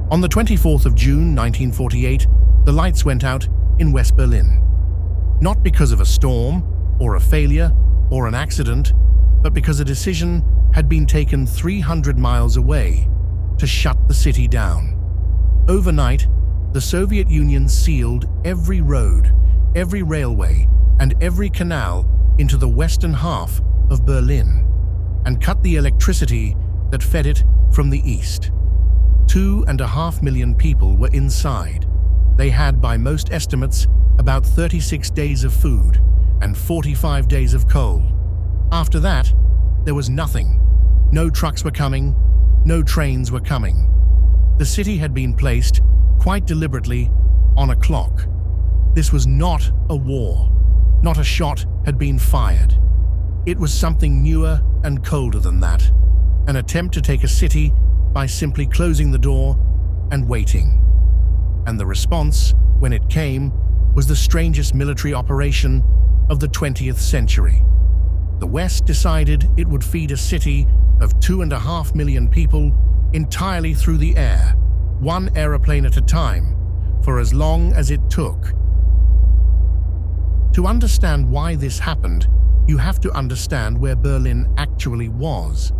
On the 24th of June 1948, the lights went out in West Berlin. Not because of a storm, or a failure, or an accident, but because a decision had been taken 300 miles away to shut the city down. Overnight, the Soviet Union sealed every road, every railway, and every canal into the western half of Berlin, and cut the electricity that fed it from the east. 2.5 million people were inside. They had, by most estimates, about 36 days of food and 45 days of coal. After that, there was nothing. No trucks were coming, no trains were coming. The city had been placed, quite deliberately, on a clock. This was not a war. Not a shot had been fired. It was something newer and colder than that. An attempt to take a city by simply closing the door and waiting. And the response, when it came, was the strangest military operation of the 20th century. The West decided it would feed a city of 2.5 million people entirely through the air, one aeroplane at a time, for as long as it took. To understand why this happened, you have to understand where Berlin actually was.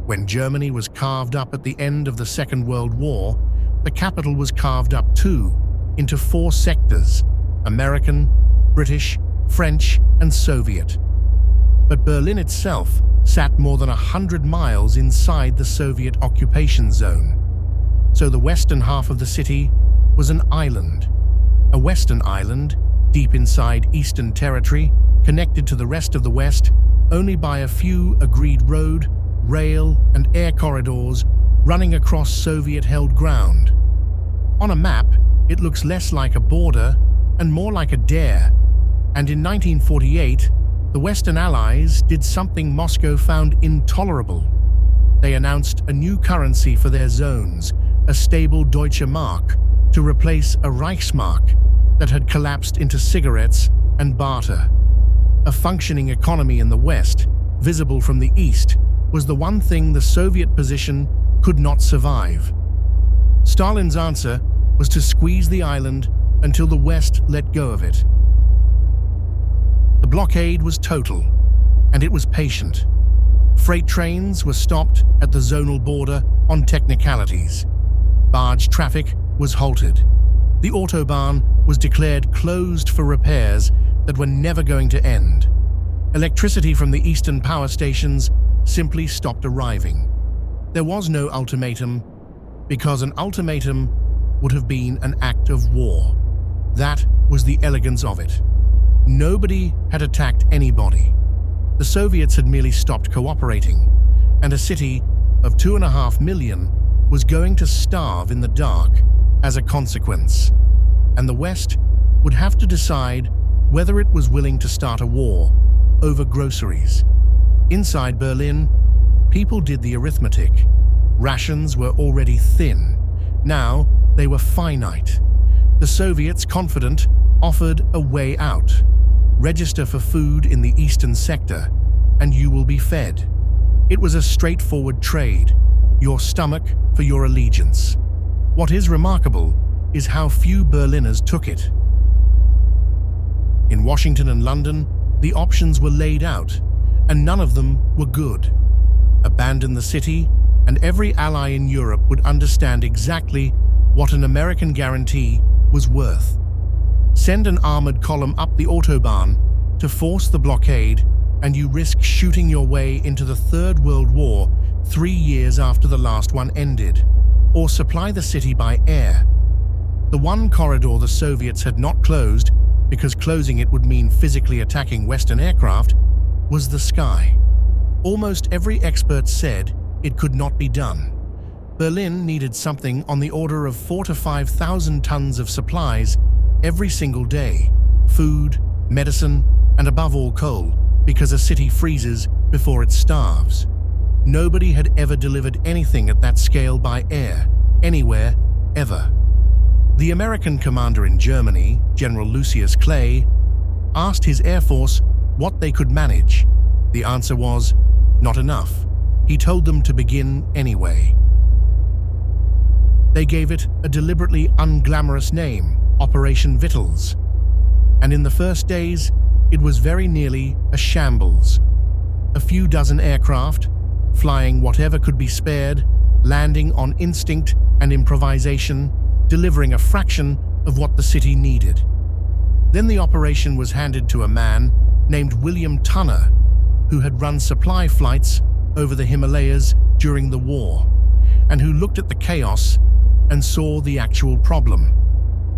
When Germany was carved up at the end of the Second World War, the capital was carved up too, into 4 sectors: American, British, French, and Soviet. But Berlin itself sat more than 100 miles inside the Soviet occupation zone. So the western half of the city was an island. A western island, deep inside Eastern Territory, connected to the rest of the West only by a few agreed road, rail, and air corridors running across Soviet-held ground. On a map, it looks less like a border and more like a dare. And in 1948, the Western Allies did something Moscow found intolerable. They announced a new currency for their zones, a stable Deutsche Mark, to replace a Reichsmark that had collapsed into cigarettes and barter. A functioning economy in the West, visible from the East, was the one thing the Soviet position could not survive. Stalin's answer was to squeeze the island until the West let go of it. The blockade was total, and it was patient. Freight trains were stopped at the zonal border on technicalities. Barge traffic was halted. The Autobahn was declared closed for repairs that were never going to end. Electricity from the eastern power stations simply stopped arriving. There was no ultimatum, because an ultimatum would have been an act of war. That was the elegance of it. Nobody had attacked anybody. The Soviets had merely stopped cooperating, and a city of 2.5 million was going to starve in the dark as a consequence. And the West would have to decide whether it was willing to start a war over groceries. Inside Berlin, people did the arithmetic. Rations were already thin. Now they were finite. The Soviets, confident, offered a way out. Register for food in the eastern sector, and you will be fed. It was a straightforward trade, your stomach for your allegiance. What is remarkable is how few Berliners took it. In Washington and London, the options were laid out, and none of them were good. Abandon the city, and every ally in Europe would understand exactly what an American guarantee was worth. Send an armored column up the Autobahn to force the blockade, and you risk shooting your way into the Third World War 3 years after the last one ended. Or supply the city by air. The one corridor the Soviets had not closed, because closing it would mean physically attacking Western aircraft, was the sky. Almost every expert said it could not be done. Berlin needed something on the order of 4,000 to 5,000 tons of supplies every single day: food, medicine, and above all coal, because a city freezes before it starves. Nobody had ever delivered anything at that scale by air, anywhere, ever. The American commander in Germany, General Lucius Clay, asked his Air Force what they could manage. The answer was, not enough. He told them to begin anyway. They gave it a deliberately unglamorous name, Operation Vittles. And in the first days, it was very nearly a shambles. A few dozen aircraft, flying whatever could be spared, landing on instinct and improvisation, delivering a fraction of what the city needed. Then the operation was handed to a man named William Tunner, who had run supply flights over the Himalayas during the war, and who looked at the chaos and saw the actual problem.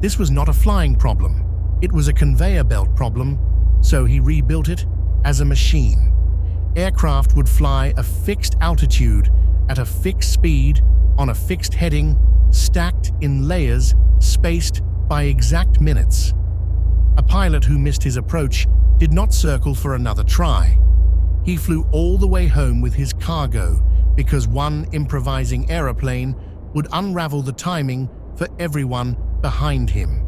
This was not a flying problem, it was a conveyor belt problem, so he rebuilt it as a machine. Aircraft would fly a fixed altitude at a fixed speed on a fixed heading, stacked in layers spaced by exact minutes. A pilot who missed his approach did not circle for another try. He flew all the way home with his cargo because one improvising aeroplane would unravel the timing for everyone behind him.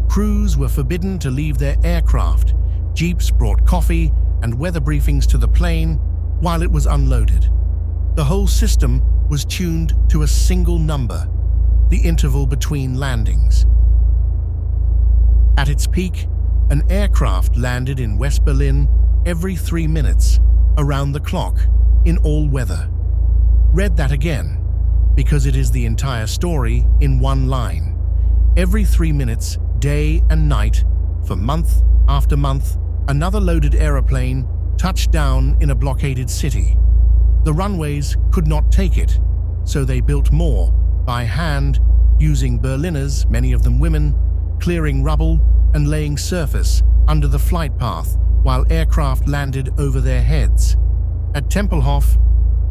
Crews were forbidden to leave their aircraft. Jeeps brought coffee and weather briefings to the plane while it was unloaded. The whole system was tuned to a single number, the interval between landings. At its peak, an aircraft landed in West Berlin every 3 minutes, around the clock, in all weather. Read that again, because it is the entire story in one line. Every 3 minutes, day and night, for month after month, another loaded aeroplane touched down in a blockaded city. The runways could not take it, so they built more by hand, using Berliners, many of them women, clearing rubble and laying surface under the flight path while aircraft landed over their heads. At Tempelhof,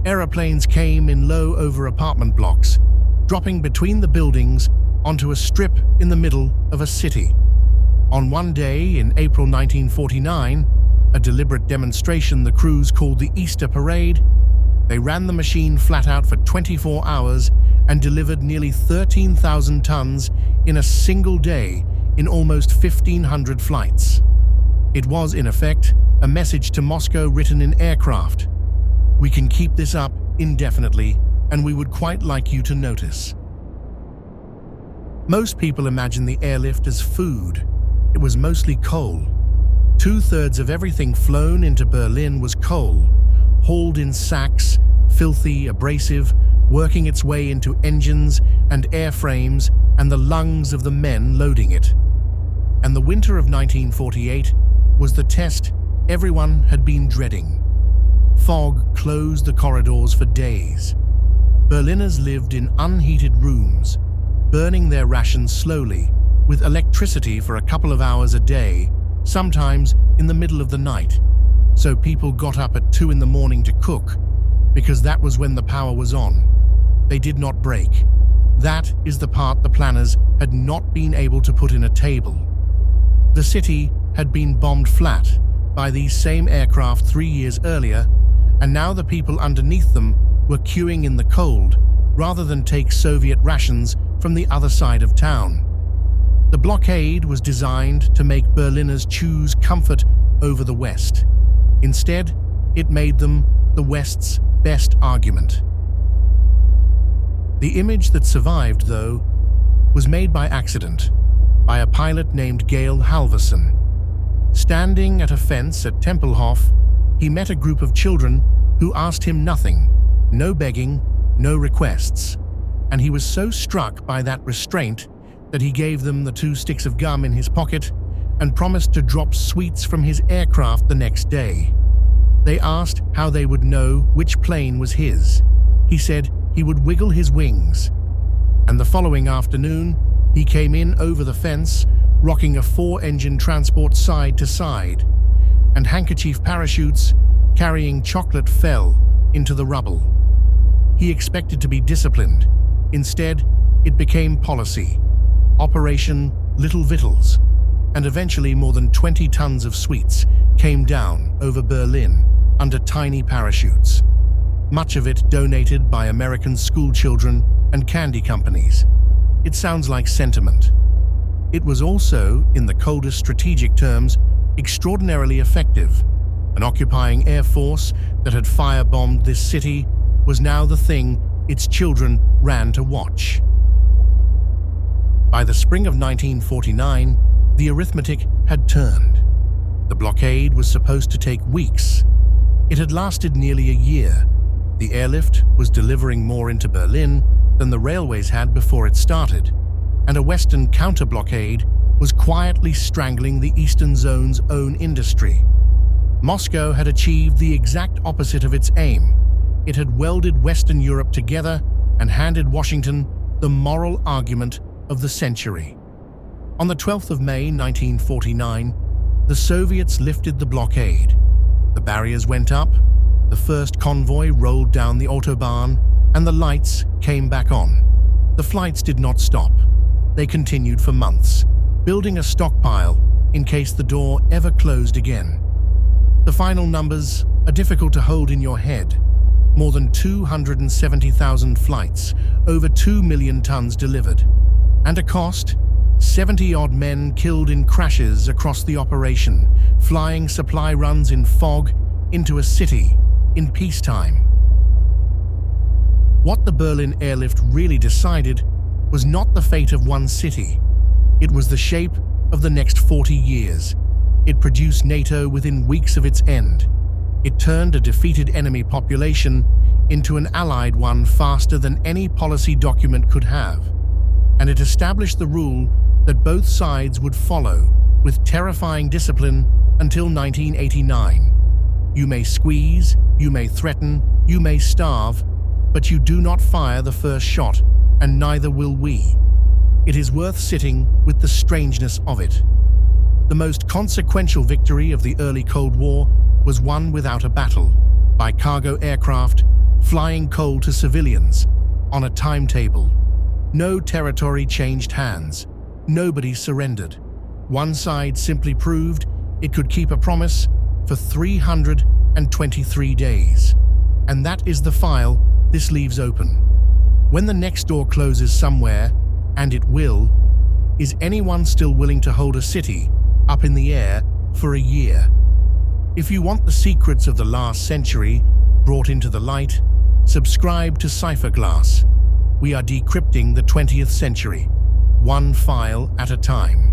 aeroplanes came in low over apartment blocks, dropping between the buildings onto a strip in the middle of a city. On one day in April 1949, a deliberate demonstration the crews called the Easter Parade, they ran the machine flat out for 24 hours and delivered nearly 13,000 tons in a single day in almost 1,500 flights. It was, in effect, a message to Moscow written in aircraft. We can keep this up indefinitely, and we would quite like you to notice. Most people imagine the airlift as food. It was mostly coal. 2/3 of everything flown into Berlin was coal, hauled in sacks, filthy, abrasive, working its way into engines and airframes and the lungs of the men loading it. And the winter of 1948 was the test everyone had been dreading. Fog closed the corridors for days. Berliners lived in unheated rooms, burning their rations slowly, with electricity for a couple of hours a day, sometimes in the middle of the night. So people got up at 2 in the morning to cook, because that was when the power was on. They did not break. That is the part the planners had not been able to put in a table. The city had been bombed flat by these same aircraft 3 years earlier, and now the people underneath them were queuing in the cold rather than take Soviet rations from the other side of town. The blockade was designed to make Berliners choose comfort over the West. Instead, it made them the West's best argument. The image that survived, though, was made by accident, by a pilot named Gail Halvorsen. Standing at a fence at Tempelhof, he met a group of children who asked him nothing, no begging, no requests, and he was so struck by that restraint that he gave them the 2 sticks of gum in his pocket and promised to drop sweets from his aircraft the next day. They asked how they would know which plane was his. He said he would wiggle his wings. And the following afternoon, he came in over the fence, rocking a 4-engine transport side to side, and handkerchief parachutes carrying chocolate fell into the rubble. He expected to be disciplined. Instead, it became policy. Operation Little Vittles, and eventually more than 20 tons of sweets came down over Berlin under tiny parachutes, much of it donated by American schoolchildren and candy companies. It sounds like sentiment. It was also, in the coldest strategic terms, extraordinarily effective. An occupying air force that had firebombed this city was now the thing its children ran to watch. By the spring of 1949, the arithmetic had turned. The blockade was supposed to take weeks. It had lasted nearly a year. The airlift was delivering more into Berlin than the railways had before it started, and a Western counter-blockade was quietly strangling the Eastern Zone's own industry. Moscow had achieved the exact opposite of its aim. It had welded Western Europe together and handed Washington the moral argument of the century. On the 12th of May 1949, the Soviets lifted the blockade. The barriers went up, the first convoy rolled down the Autobahn, and the lights came back on. The flights did not stop. They continued for months, building a stockpile in case the door ever closed again. The final numbers are difficult to hold in your head. More than 270,000 flights, over 2 million tons delivered. And a cost? 70-odd men killed in crashes across the operation, flying supply runs in fog into a city in peacetime. What the Berlin airlift really decided was not the fate of one city. It was the shape of the next 40 years. It produced NATO within weeks of its end. It turned a defeated enemy population into an allied one faster than any policy document could have. And it established the rule that both sides would follow with terrifying discipline until 1989. You may squeeze, you may threaten, you may starve, but you do not fire the first shot, and neither will we. It is worth sitting with the strangeness of it. The most consequential victory of the early Cold War was won without a battle, by cargo aircraft flying coal to civilians on a timetable. No territory changed hands. Nobody surrendered. One side simply proved it could keep a promise for 323 days. And that is the file this leaves open. When the next door closes somewhere, and it will, is anyone still willing to hold a city up in the air for a year? If you want the secrets of the last century brought into the light, subscribe to Cypherglass. We are decrypting the 20th century, one file at a time.